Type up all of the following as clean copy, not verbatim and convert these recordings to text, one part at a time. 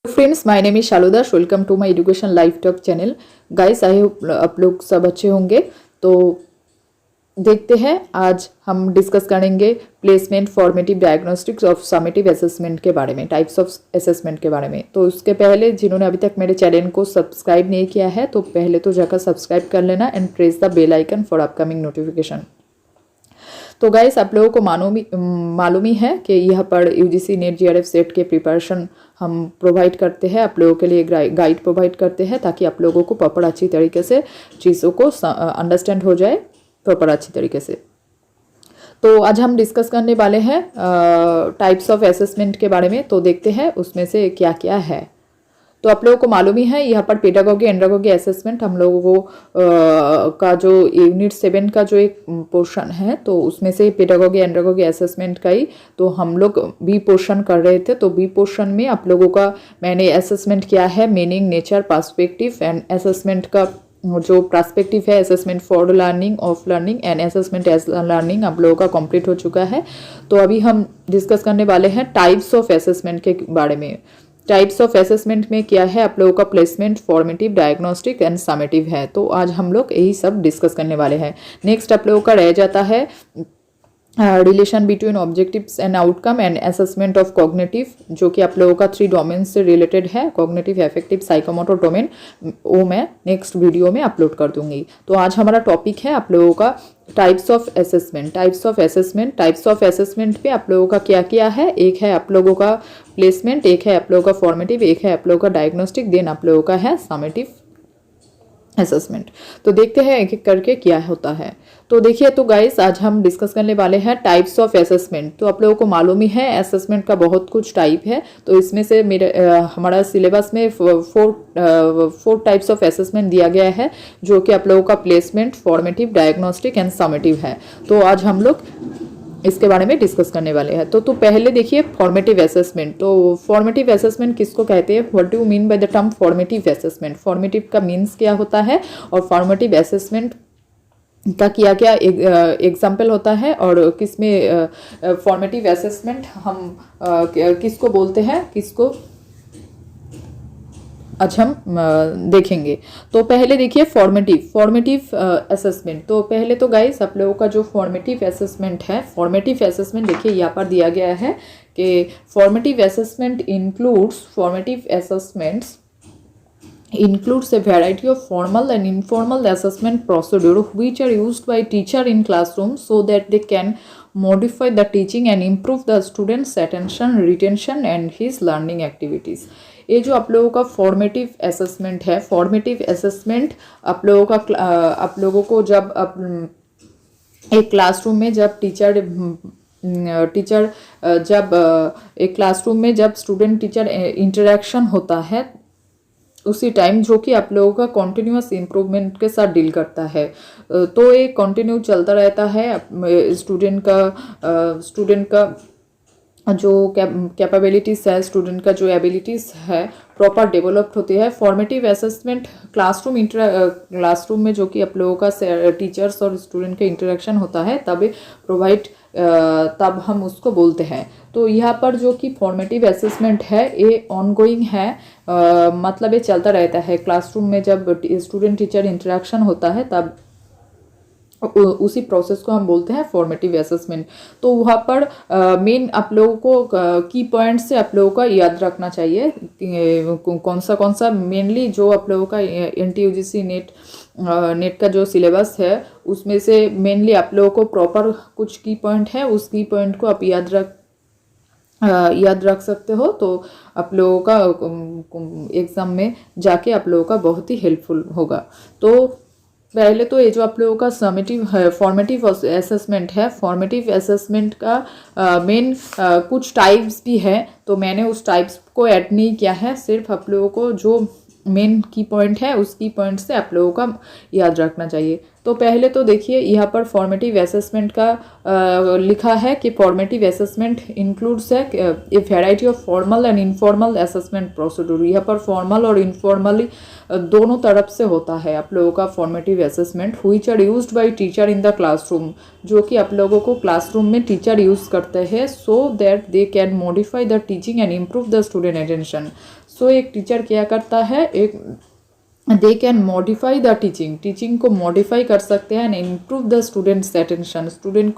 Friends, my name is Shalu Das. Welcome to my education life talk channel. Guys, I hope आप लोग सब अच्छे होंगे। तो देखते हैं, आज हम डिस्कस करेंगे placement formative diagnostics of summative assessment के बारे में, टाइप्स ऑफ असेसमेंट के बारे में। तो उसके पहले जिन्होंने अभी तक मेरे चैनल को सब्सक्राइब नहीं किया है तो पहले तो जाकर सब्सक्राइब कर लेना and press the bell icon for upcoming notification. तो गाइस, आप लोगों को मालूम ही है कि यहाँ पर यूजीसी नेट जीआरएफ सेट के प्रिपरेशन हम प्रोवाइड करते हैं, आप लोगों के लिए गाइड प्रोवाइड करते हैं ताकि आप लोगों को प्रॉपर अच्छी तरीके से चीज़ों को अंडरस्टैंड हो जाए प्रॉपर अच्छी तरीके से। तो आज हम डिस्कस करने वाले हैं टाइप्स ऑफ असेसमेंट के बारे में। तो देखते हैं उसमें से क्या क्या है। तो आप लोगों को मालूम ही है, यहाँ पर पेडागोगी एंड्रागोगी असेसमेंट हम लोगों को का जो यूनिट 7 का जो एक पोर्शन है, तो उसमें से पेडागोगी एंड्रागोगी असेसमेंट का ही तो हम लोग बी पोर्शन कर रहे थे। तो बी पोर्शन में आप लोगों का मैंने असेसमेंट किया है meaning, nature, perspective and assessment का जो पर्सपेक्टिव है, assessment for learning, of learning and assessment as learning आप लोगों का कंप्लीट हो चुका है। तो अभी हम डिस्कस करने वाले हैं टाइप्स ऑफ असेसमेंट के बारे में। टाइप्स ऑफ असेसमेंट में क्या है, आप लोगों का placement, formative, diagnostic and summative है। तो आज हम लोग यही सब डिस्कस करने वाले हैं। नेक्स्ट आप लोगों का रह जाता है relation between objectives and outcome and assessment of cognitive, जो कि आप लोगों का 3 डोमेन से रिलेटेड है, कॉग्निटिव, अफेक्टिव, साइकोमोटर डोमेन। वो मैं नेक्स्ट वीडियो में अपलोड कर दूंगी। तो आज हमारा टॉपिक है आप लोगों का types of assessment. Types of assessment पे आप लोगों का क्या क्या है, एक है आप लोगों का प्लेसमेंट, एक है आप लोगों का फॉर्मेटिव, एक है आप लोगों का डायग्नोस्टिक, देन आप लोगों का है समेटिव असेसमेंट। तो देखते हैं एक एक करके क्या होता है। तो देखिए, तो गाइस आज हम डिस्कस करने वाले हैं टाइप्स ऑफ असेसमेंट। तो आप लोगों को मालूम ही है असेसमेंट का बहुत कुछ टाइप है। तो इसमें से हमारा सिलेबस में 4 टाइप्स ऑफ असेसमेंट दिया गया है, जो कि आप लोगों का placement, formative, diagnostic and summative है। तो आज हम लोग इसके बारे में डिस्कस करने वाले हैं। तो पहले देखिए फॉर्मेटिव असेसमेंट। तो फॉर्मेटिव असेसमेंट किसको कहते हैं, what do you mean by the term formative assessment. Formative का मीन्स क्या होता है और फॉर्मेटिव असेसमेंट का क्या क्या एग्जाम्पल होता है और किसमें फॉर्मेटिव असेसमेंट हम किसको बोलते हैं, किसको आज हम देखेंगे। तो पहले देखिए फॉर्मेटिव असेसमेंट। तो पहले तो गाइस आप लोगों का जो फॉर्मेटिव असेसमेंट है, फॉर्मेटिव असेसमेंट देखिए यहाँ पर दिया गया है कि formative assessment includes a variety of formal and informal assessment procedure which are used by teacher in classroom so that they can modify the teaching and improve the students attention, retention and his learning activities। ये जो आप लोगों का formative assessment है, formative assessment आप लोगों को जब एक क्लासरूम में जब एक क्लासरूम में जब स्टूडेंट टीचर इंटरेक्शन होता है, उसी टाइम जो कि आप लोगों का कॉन्टिन्यूस इम्प्रूवमेंट के साथ डील करता है। तो ये कंटिन्यू चलता रहता है। स्टूडेंट का जो कैपेबिलिटीज़ है, स्टूडेंट का जो एबिलिटीज़ है प्रॉपर डेवलप्ड होती है। फॉर्मेटिव असेसमेंट क्लासरूम में जो कि आप लोगों का टीचर्स और स्टूडेंट का इंटरेक्शन होता है तब हम उसको बोलते हैं। तो यहाँ पर जो कि फॉर्मेटिव असेसमेंट है ये ऑनगोइंग है, मतलब ये चलता रहता है। क्लासरूम में जब स्टूडेंट टीचर इंटरेक्शन होता है तब उसी प्रोसेस को हम बोलते हैं फॉर्मेटिव असेसमेंट। तो वहाँ पर मेन आप लोगों को की पॉइंट से आप लोगों का याद रखना चाहिए कौन सा मेनली जो आप लोगों का NTUGC नेट का जो सिलेबस है उसमें से मेनली आप लोगों को प्रॉपर कुछ की पॉइंट है, उस की पॉइंट को आप याद रख सकते हो। तो आप लोगों का एग्ज़ाम में जाके आप लोगों का बहुत ही हेल्पफुल होगा। तो पहले तो ये जो आप लोगों का फॉर्मेटिव असेसमेंट है, फॉर्मेटिव असेसमेंट का मेन कुछ टाइप्स भी है। तो मैंने उस टाइप्स को ऐड नहीं किया है, सिर्फ आप लोगों को जो मेन की पॉइंट है उस की पॉइंट से आप लोगों का याद रखना चाहिए। तो पहले तो देखिए यहाँ पर फॉर्मेटिव असेसमेंट का लिखा है कि formative assessment includes A variety of formal and informal assessment procedure. यहाँ पर फॉर्मल और इनफॉर्मली दोनों तरफ से होता है आप लोगों का formative assessment, which are used by teacher in the classroom, जो कि आप लोगों को क्लासरूम में टीचर यूज़ करते हैं so that they can modify the teaching and improve the student attention. So एक टीचर क्या करता है, एक they can modify the teaching को मॉडिफाई कर सकते हैं and improve the students attention, student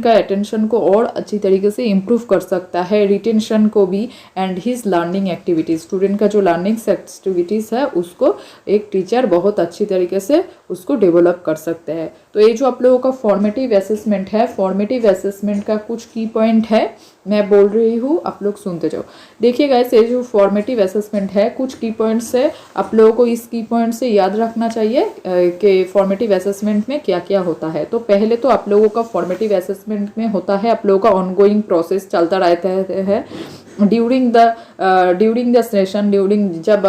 का अटेंशन को और अच्छी तरीके से इम्प्रूव कर सकता है, रिटेंशन को भी, and his learning activities, student का जो लर्निंग एक्टिविटीज़ है उसको एक टीचर बहुत अच्छी तरीके से उसको डेवलप कर सकते हैं। तो ये जो आप लोगों का फॉर्मेटिव असेसमेंट है, फॉर्मेटिव असेसमेंट का कुछ की पॉइंट है, मैं बोल रही हूँ, आप लोग सुनते जाओ। देखिए गाइस, ये जो फॉर्मेटिव असेसमेंट है, कुछ की पॉइंट्स है, आप लोगों को इस की पॉइंट से याद रखना चाहिए कि फॉर्मेटिव असेसमेंट में क्या क्या होता है। तो पहले तो आप लोगों का फॉर्मेटिव असेसमेंट में होता है आप लोगों का ऑनगोइंग प्रोसेस चलता रहता है ड्यूरिंग द सेशन, जब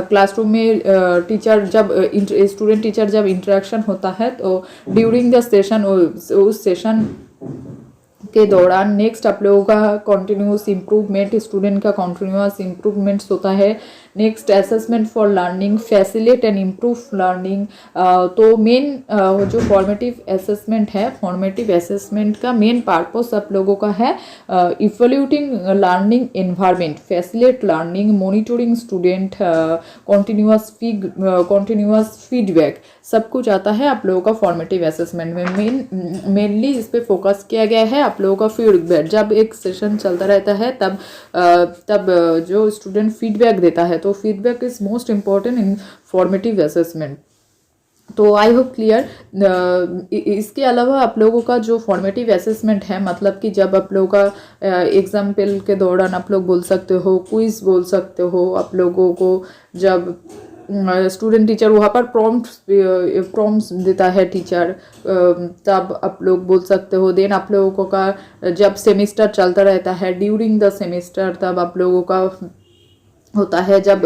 क्लासरूम में टीचर जब स्टूडेंट टीचर जब इंटरेक्शन होता है, तो ड्यूरिंग द सेशन, उस सेशन के दौरान नेक्स्ट आप लोगों का कॉन्टिन्यूस इम्प्रूवमेंट, स्टूडेंट का कॉन्टिन्यूस इम्प्रूवमेंट्स होता है। Next assessment for learning, facilitate and improve learning. तो मेन जो फॉर्मेटिव असेसमेंट है, फॉर्मेटिव असेसमेंट का मेन पर्पस आप लोगों का है evaluating learning environment, facilitate learning, monitoring student, continuous feedback, सब कुछ आता है आप लोगों का फॉर्मेटिव असेसमेंट में। मेनली इस पे फोकस किया गया है आप लोगों का फीडबैक। जब एक सेशन चलता रहता है तब जो स्टूडेंट फीडबैक देता है, तो feedback is most important in formative assessment. तो आई होप क्लियर। इसके अलावा आप लोगों का जो फॉर्मेटिव असेसमेंट है, मतलब कि जब आप लोगों का एग्जाम्पल के दौरान आप लोग बोल सकते हो, क्विज बोल सकते हो, आप लोगों को जब स्टूडेंट टीचर वहाँ पर प्रॉम्प्ट्स देता है टीचर, तब आप लोग बोल सकते हो। देन आप लोगों का जब सेमिस्टर चलता रहता है, ड्यूरिंग द सेमिस्टर, तब आप लोगों का होता है जब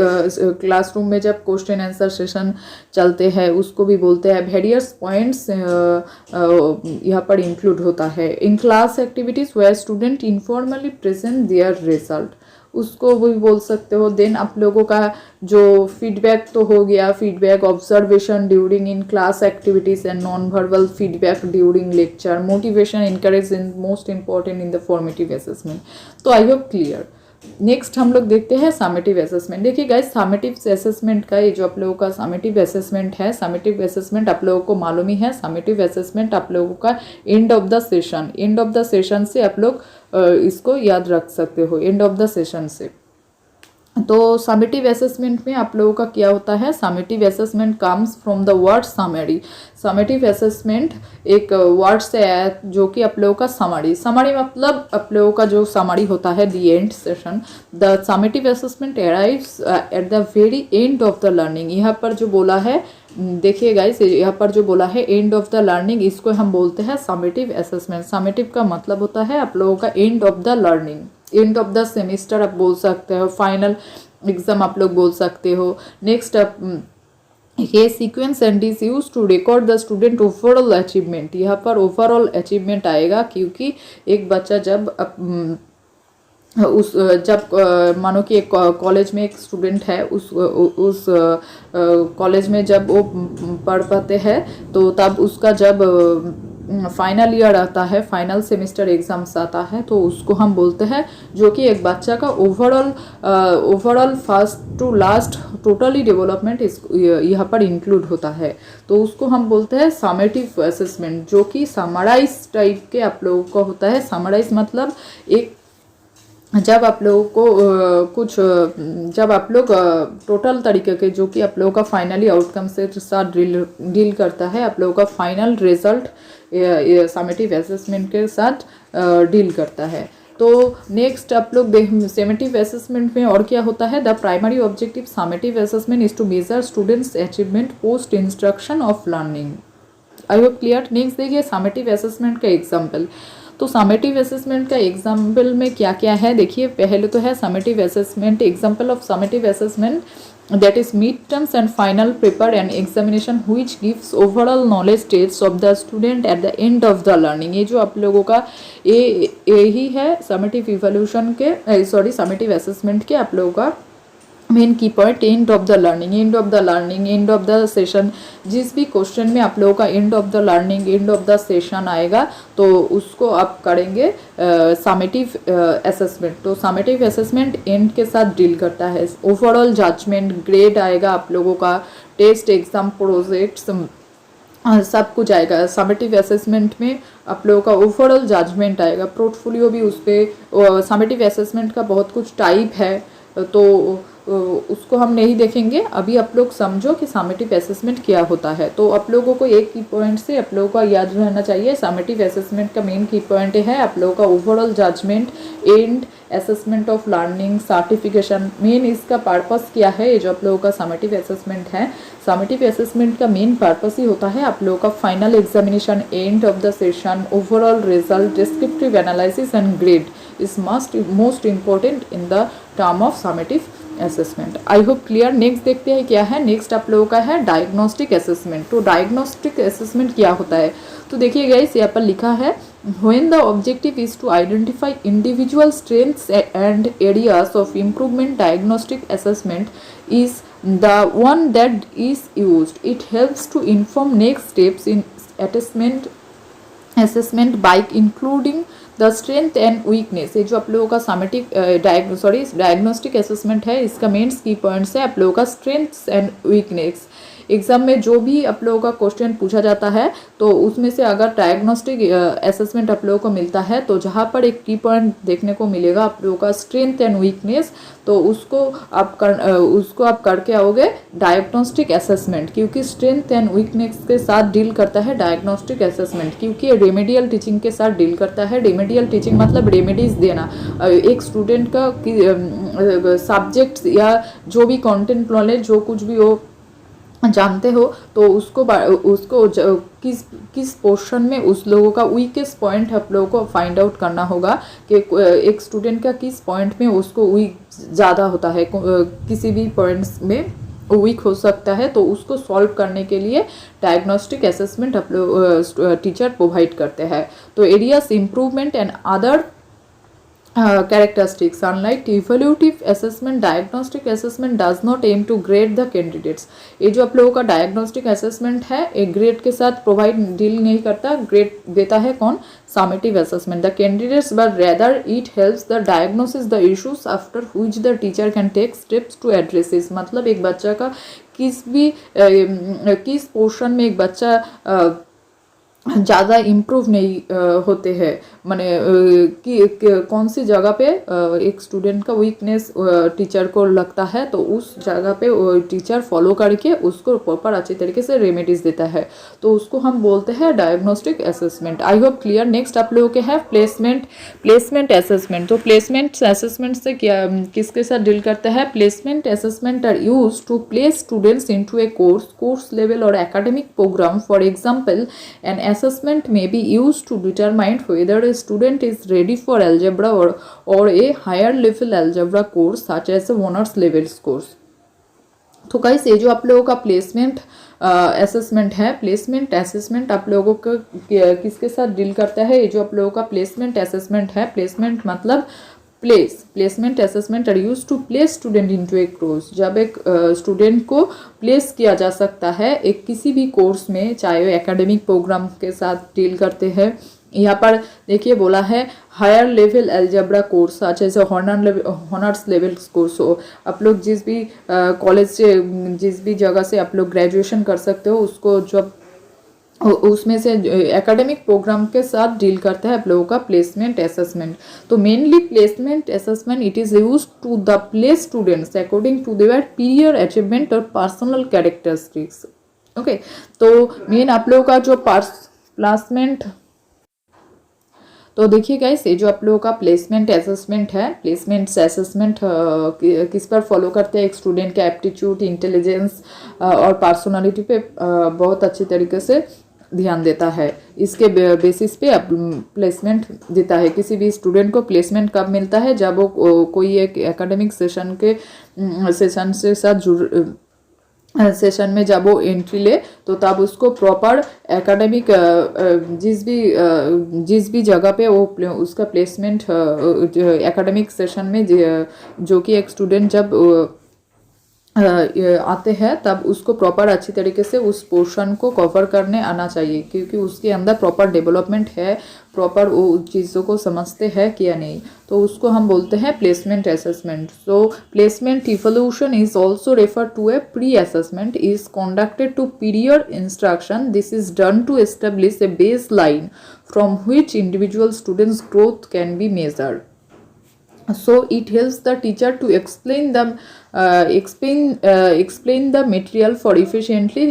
क्लासरूम में जब क्वेश्चन आंसर सेशन चलते हैं, उसको भी बोलते हैं। वेरियस पॉइंट्स यहाँ पर इंक्लूड होता है। In class activities where student informally present their result, उसको भी बोल सकते हो। देन आप लोगों का जो फीडबैक तो हो गया, feedback observation during in class activities and non verbal feedback during lecture, motivation encourage in most important in the formative assessment. तो आई होप क्लियर। नेक्स्ट हम लोग देखते हैं समेटिव असेसमेंट। देखिए गाइस, समेटिव असेसमेंट का ये जो आप लोगों का समेटिव असेसमेंट है, समेटिव असेसमेंट आप लोगों को मालूम ही है। समेटिव असेसमेंट आप लोगों का एंड ऑफ द सेशन से आप लोग इसको याद रख सकते हो, एंड ऑफ द सेशन से। तो समेटिव असेसमेंट में आप लोगों का क्या होता है, summative assessment comes from the word summary. Summative assessment एक वर्ड से है जो कि आप लोगों का समरी मतलब आप लोगों का जो समरी होता है, the end session. The summative assessment arrives at the very and of the learning. यहाँ पर जो बोला है, देखिए गाइस, यहाँ पर जो बोला है एंड ऑफ द लर्निंग, इसको हम बोलते हैं समेटिव असेसमेंट। समेटिव का मतलब होता है आप लोगों का and of the learning, and of the semester आप बोल सकते हो, फाइनल एग्जाम आप लोग बोल सकते हो। नेक्स्ट ये sequence and is use to record the student overall achievement. यहाँ पर ओवरऑल अचीवमेंट आएगा, क्योंकि एक बच्चा जब मानो कि एक कॉलेज में एक स्टूडेंट है, उस कॉलेज में जब वो पढ़ पाते हैं, तो तब उसका जब फाइनल ईयर आता है, फाइनल सेमेस्टर एग्जाम्स आता है, तो उसको हम बोलते हैं, जो कि एक बच्चा का overall first to last totally development यहाँ पर इंक्लूड होता है। तो उसको हम बोलते हैं समेटिव असेसमेंट, जो कि समराइज टाइप के आप लोगों का होता है। समराइज मतलब एक जब आप लोगों को जब आप लोग टोटल तरीके के, जो कि आप लोगों का फाइनली आउटकम से साथ डील करता है, आप लोगों का फाइनल रिजल्ट समेटिव असेसमेंट के साथ डील करता है। तो नेक्स्ट आप लोग समेटिव असेसमेंट में और क्या होता है, the primary objective summative assessment is to measure students achievement post instruction of learning. I hope clear. Next देखिए समेटिव असेसमेंट का एग्जाम्पल। तो समेटिव असेसमेंट का एग्जाम्पल में क्या क्या है, देखिए पहले तो है summative assessment, example of summative assessment that is midterms and final paper and examination which gives overall knowledge stage of the student at the end of the learning। ये जो आप लोगों का यही है समेटिव इवोल्यूशन के समेटिव असेसमेंट के आप लोगों का main key point and of the learning, and of the learning, and of the session. जिस भी क्वेश्चन में आप लोगों का and of the learning, and of the session आएगा तो उसको आप करेंगे समेटिव असेसमेंट। तो समेटिव असेसमेंट एंड के साथ डील करता है। ओवरऑल जजमेंट, ग्रेड आएगा आप लोगों का, टेस्ट, एग्जाम, प्रोजेक्ट्स, सब कुछ आएगा। समेटिव असेसमेंट में आप लोगों का ओवरऑल जजमेंट आएगा, पोर्टफोलियो भी उस पर। समेटिव असेसमेंट का बहुत कुछ टाइप है तो उसको हम नहीं देखेंगे अभी। आप लोग समझो कि समेटिव असेसमेंट क्या होता है। तो आप लोगों को एक की पॉइंट से आप लोगों का याद रहना चाहिए, समेटिव असेसमेंट का मेन की पॉइंट है आप लोगों का overall judgement, end assessment of learning, certification. Main इसका पर्पस क्या है, ये जो आप लोगों का समेटिव असेसमेंट है, समेटिव असेसमेंट का मेन पर्पस ही होता है आप लोगों का final examination, end of the session, overall result, descriptive analysis and grade is most important in the term of summative assessment. I hope clear. Next देखते हैं क्या है। नेक्स्ट आप लोगों का है डायग्नोस्टिक असेसमेंट। तो डायग्नोस्टिक असेसमेंट क्या होता है, तो देखिए गाइस यहाँ पर लिखा है when the objective is to identify individual strengths and areas of improvement, diagnostic assessment is the one that is used. It helps to inform next steps in assessment by including the strength and weakness. ये जो आप लोगों का समेटिक diagnostic assessment है, इसका main की points है आप लोगों का स्ट्रेंथ्स एंड वीकनेस। एग्जाम में जो भी आप लोगों का क्वेश्चन पूछा जाता है तो उसमें से अगर डायग्नोस्टिक असेसमेंट आप लोगों को मिलता है तो जहाँ पर एक की पॉइंट देखने को मिलेगा आप लोगों का स्ट्रेंथ एंड वीकनेस, तो उसको आप करके आओगे डायग्नोस्टिक असेसमेंट, क्योंकि स्ट्रेंथ एंड वीकनेस के साथ डील करता है डायग्नोस्टिक असेसमेंट, क्योंकि रेमेडियल टीचिंग के साथ डील करता है। रेमेडियल टीचिंग मतलब रेमेडीज देना एक स्टूडेंट का सब्जेक्ट्स या जो भी कंटेंट नॉलेज जो कुछ भी हो जानते हो तो उसको किस पोर्शन में उस लोगों का वीकेस्ट पॉइंट आप लोगों को फाइंड आउट करना होगा कि एक स्टूडेंट का किस पॉइंट में उसको वीक ज़्यादा होता है, किसी भी पॉइंट्स में वीक हो सकता है, तो उसको सॉल्व करने के लिए डायग्नोस्टिक असेसमेंट आप लोग टीचर प्रोवाइड करते हैं। तो areas improvement and other characteristics. Unlike evaluative assessment, diagnostic assessment does not aim to grade the candidates. ये जो आप लोगों का डायग्नोस्टिक असेसमेंट है एक ग्रेड के साथ प्रोवाइड डील नहीं करता, ग्रेड देता है कौन, summative assessment the candidates, but rather it helps the diagnosis the issues after which the teacher can take steps to address this. मतलब एक बच्चा का किस पोर्शन में एक बच्चा ज़्यादा इम्प्रूव नहीं होते हैं, माने कि कौन सी जगह पे एक स्टूडेंट का वीकनेस टीचर को लगता है तो उस जगह पे टीचर फॉलो करके उसको प्रॉपर अच्छी तरीके से रेमेडीज देता है, तो उसको हम बोलते हैं diagnostic assessment. I hope clear. Next आप लोगों के है प्लेसमेंट असेसमेंट। तो प्लेसमेंट असेसमेंट से क्या किसके साथ डील करता है, placement assessment are use to place students into a course level और academic program. For example an assessment may be used to determine whether a student is ready for algebra or a higher level algebra course such as a honors level course. तो guys ये जो आप लोगों का placement assessment है, placement assessment आप लोगों को किसके साथ डील करता है, ये जो आप लोगों का प्लेसमेंट असेसमेंट है, प्लेसमेंट मतलब placement assessment are use to place student into a course. जब एक स्टूडेंट को प्लेस किया जा सकता है एक किसी भी कोर्स में, चाहे वो एकेडमिक प्रोग्राम के साथ डील करते हैं। यहाँ पर देखिए बोला है हायर लेवल अलजेब्रा कोर्स जैसे हॉनर्स लेवल कोर्स हो। आप लोग जिस भी कॉलेज से जिस भी जगह से आप लोग ग्रेजुएशन कर सकते हो उसको जब उसमें से एकेडमिक प्रोग्राम के साथ डील करता है आप लोगों का प्लेसमेंट असेसमेंट। तो mainly placement assessment it is use to the place students according to their prior achievement और पर्सनल कैरेक्टरिस्टिक्स। ओके, तो मेन आप लोगों का जो प्लेसमेंट, तो देखिए गाइस ये जो आप लोगों का प्लेसमेंट असेसमेंट है, प्लेसमेंट असेसमेंट किस पर फॉलो करते हैं, एक स्टूडेंट का एप्टीट्यूड, इंटेलिजेंस और पर्सनालिटी पे बहुत अच्छी तरीके से ध्यान देता है। इसके बेसिस पे प्लेसमेंट देता है। किसी भी स्टूडेंट को प्लेसमेंट कब मिलता है, जब वो कोई एक एकेडमिक सेशन से साथ सेशन में जब वो एंट्री ले तो तब उसको प्रॉपर एकेडमिक जिस भी जगह पे वो उसका प्लेसमेंट एकेडमिक सेशन में जो कि एक स्टूडेंट जब आते हैं तब उसको प्रॉपर अच्छी तरीके से उस पोर्शन को कवर करने आना चाहिए, क्योंकि उसके अंदर प्रॉपर डेवलपमेंट है, प्रॉपर वो चीज़ों को समझते हैं कि या नहीं, तो उसको हम बोलते हैं placement assessment. So placement evolution is also refer to a pre assessment is conducted to period instruction. This is done to establish a baseline from which individual students' growth can be measured. So it helps the teacher to explain the material for efficiently.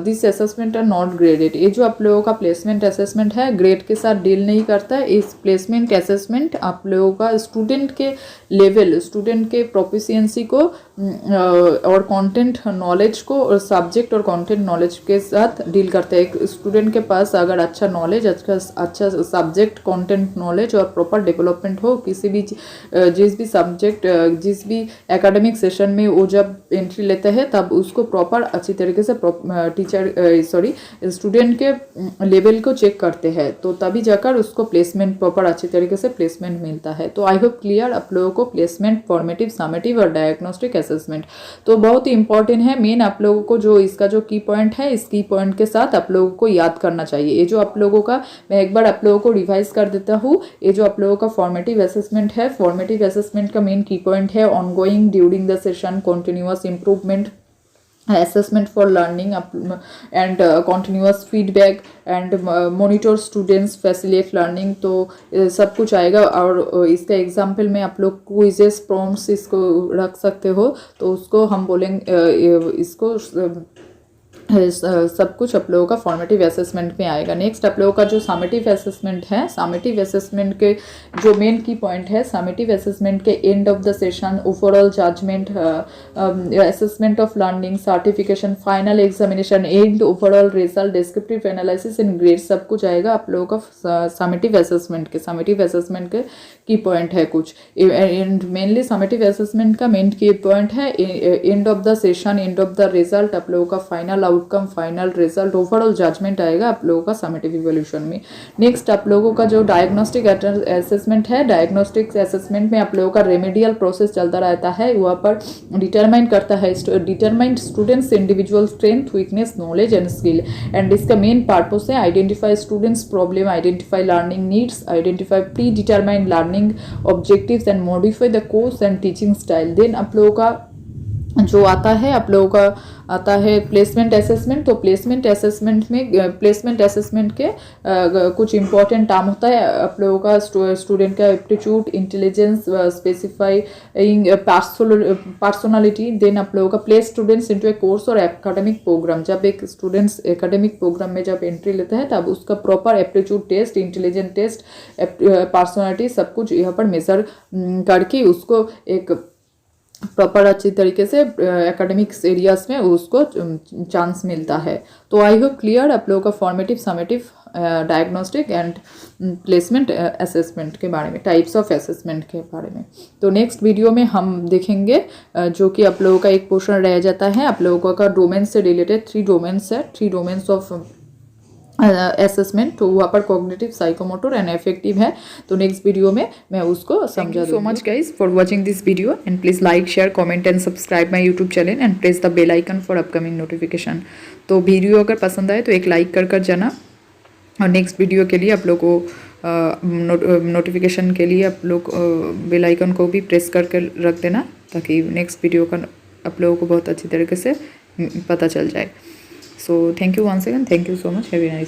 This assessment are not graded. ये जो आप लोगों का placement assessment है grade के साथ deal नहीं करता है। इस प्लेसमेंट असेसमेंट आप लोगों का स्टूडेंट के लेवल, स्टूडेंट के प्रोफिशिएंसी को और कंटेंट नॉलेज को और सब्जेक्ट और कंटेंट नॉलेज के साथ डील करता है। एक स्टूडेंट के पास अगर अच्छा नॉलेज, अच्छा सब्जेक्ट कंटेंट नॉलेज और प्रॉपर डेवलपमेंट हो किसी भी जिस भी सब्जेक्ट, जिस भी एकेडमिक सेशन में वो जब एंट्री लेता है तब उसको प्रॉपर अच्छी तरीके से स्टूडेंट के लेवल को चेक करते हैं, तो तभी जाकर उसको प्लेसमेंट प्रॉपर अच्छी तरीके से प्लेसमेंट मिलता है। तो आई होप क्लियर आप लोगों को प्लेसमेंट, फॉर्मेटिव, समेटिव और डायग्नोस्टिक असेसमेंट तो बहुत ही इंपॉर्टेंट है। मेन आप लोगों को जो इसका जो की पॉइंट है, इस की पॉइंट के साथ आप लोगों को याद करना चाहिए। ये जो आप लोगों का, मैं एक बार आप लोगों को रिवाइज कर देता हूँ। ये जो आप लोगों का फॉर्मेटिव असेसमेंट है, फॉर्मेटिव असेसमेंट का मेन की पॉइंट है ongoing during the session, continuous improvement, assessment for learning and continuous feedback and monitor students, facilitate learning। तो सब कुछ आएगा। और इसका एग्जाम्पल में आप लोग क्विजेस, प्रॉम्प्ट्स इसको रख सकते हो, तो उसको हम बोलेंगे, इसको सब कुछ आप लोगों का फॉर्मेटिव असेसमेंट में आएगा। नेक्स्ट आप लोगों का जो समेटिव असेसमेंट है, समेटिव असेसमेंट के जो मेन की पॉइंट है, समेटिव असेसमेंट के end of the session, overall judgement, assessment of learning, certification, final examination, end overall result, descriptive analysis and grade, सब कुछ आएगा आप लोगों का समेटिव असेसमेंट के। समेटिव असेसमेंट के की पॉइंट है कुछ, एंड मेनली समेटिव असेसमेंट का मेन की पॉइंट है end of the session, end of the result, आप लोगों का final outcome, final result, overall judgement आएगा आप लोगों का समेटिव इवोल्यूशन में। नेक्स्ट आप लोगों का जो डायग्नोस्टिक असेसमेंट है, डायग्नोस्टिक असेसमेंट में आप लोगों का रेमेडियल प्रोसेस चलता रहता है। वहाँ पर डिटरमाइन करता है, determine students individual strength, weakness, knowledge and skill, and इसका मेन पर्पस है identify students problem, identify learning needs, identify pre determined learning objectives and modify the course and teaching style. Then आप लोगों का जो आता है, आप लोगों का आता है प्लेसमेंट असेसमेंट। तो प्लेसमेंट असेसमेंट में, प्लेसमेंट असेसमेंट के कुछ इंपॉर्टेंट टर्म होता है आप लोगों का, स्टूडेंट का aptitude, intelligence, specifying personality. Then आप लोगों का place students into a course और एकेडमिक प्रोग्राम। जब एक स्टूडेंट्स एकेडमिक प्रोग्राम में जब एंट्री लेता है तब उसका proper aptitude test, intelligence test, personality, सब कुछ यहाँ पर मेजर करके उसको एक प्रॉपर अच्छी तरीके से एकेडमिक्स एरियाज में उसको चांस मिलता है। तो आई होप क्लियर आप लोगों का formative, summative, diagnostic and placement assessment के बारे में, टाइप्स ऑफ असेसमेंट के बारे में। तो नेक्स्ट वीडियो में हम देखेंगे जो कि आप लोगों का एक पोर्शन रह जाता है, आप लोगों का डोमेन से रिलेटेड 3 डोमेन्स है, 3 डोमेन्स ऑफ असेसमेंट। तो वहाँ पर कॉग्निटिव, साइकोमोटर एंड अफेक्टिव है। तो नेक्स्ट वीडियो में मैं उसको समझा दूँगी। So much guys for watching this video and please like, share, comment and subscribe my YouTube channel and press the bell icon for upcoming notification. तो video अगर पसंद आए तो एक लाइक कर जाना, और नेक्स्ट वीडियो के लिए आप लोग को नोटिफिकेशन के लिए आप लोग बेल आइकन को भी प्रेस करके रख देना, ताकि नेक्स्ट वीडियो का आप लोगों को बहुत अच्छी तरीके से पता चल जाए। So thank you once again. Thank you so much. Have a nice